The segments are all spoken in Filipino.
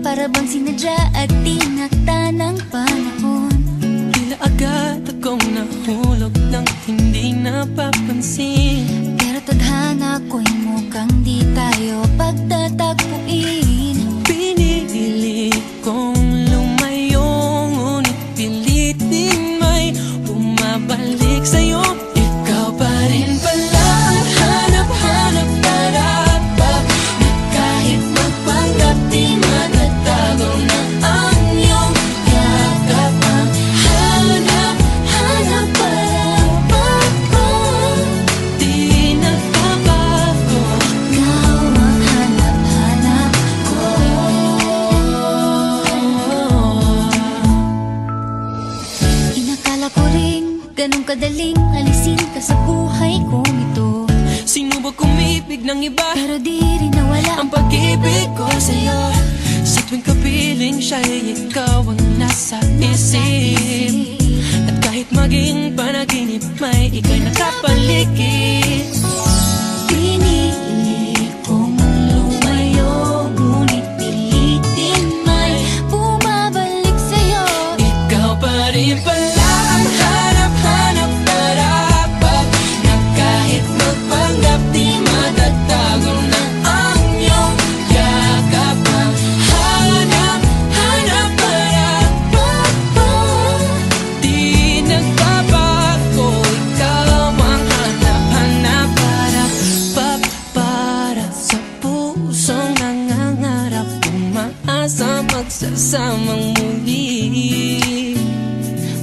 para bang sinadya at tinakda ng panahon. Tila agad akong nahulog nang hindi napapansin. Pero tadhana ko'y mukhang di tayo pagtatagpuin. Pinili kong lumayo, ngunit pilit din may bumabalik sa'yo. Ikaw pa rin pala, hanap-hanap para na kahit magpanggap di matatago na ang iyong yakap. Ang hanap-hanap para di nagbabago. Ikaw ang hanap-hanap ko. Inakala ko rin ganun kadaling alisin ka sa buhay kong ito. Sinubok umibig ng iba, pero di rin nawala ang pag-ibig ko sa'yo. Sa tuwing kapiling siya'y ikaw ang nasa isip. At kahit maging panaginip, may ika'y nakapaligid. Pinili kong lumayo, ngunit pilitin may bumabalik sa'yo. Ikaw pa rin pala ang hanap-hanap para na kahit magpanggap di matatago na ang iyong yakap. Ang hanap-hanap para di nagbabago. Ikaw ang hanap-hanap para sa pusong nangangarap, umaasa magsasamang muli.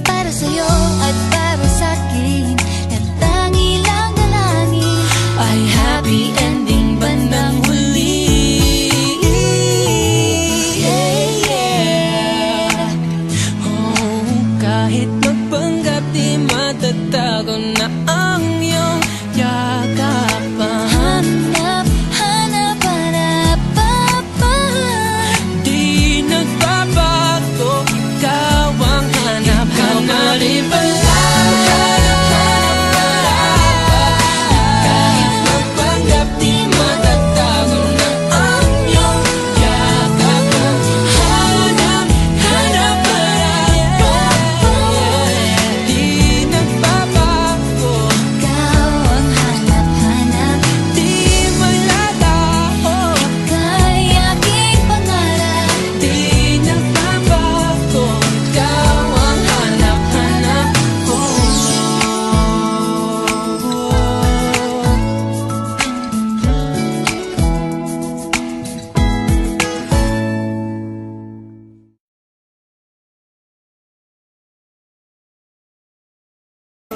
Para sa'yo at para sa'kin, at tangi lang dalangin Ay happy ending bandang huli. Oh, kahit magpanggap di matatago na ang iyong yakap. Hanap-hanap Di nagbabago, ikaw ang hanap-hanap. Ikaw pala, hanap-hanap kahit magpanggap di matatago na ang iyong yakap. Hanap-hanap di nagbabago. Ikaw ang hanap-hanap, Di malalaho, ika'y aking pangarap. di nagbabago. Ikaw ang hanap-hanap ko.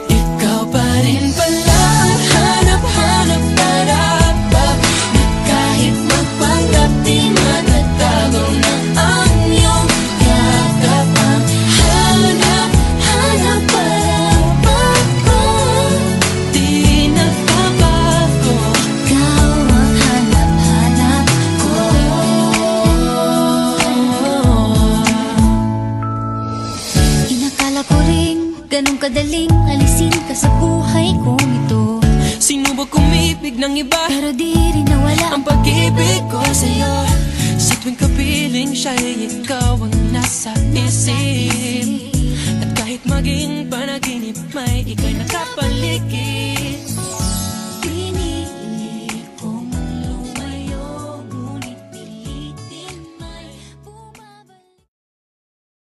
Ikaw pa rin pala ang hanap-hanap para na kahit magpanggap di matatago na ang iyong yakap. Ang hanap-hanap di nagbabago. Ikaw ang hanap-hanap ko. Inakala ko rin ganun kadaling alisin ka sa buhay kong ito. Sinubok umibig ng iba, Pero di rin nawala ang pag-ibig ko sa'yo. Sa tuwing kapiling siya'y ikaw ang nasa isip. At kahit maging panaginip, may ika'y nakapaligid.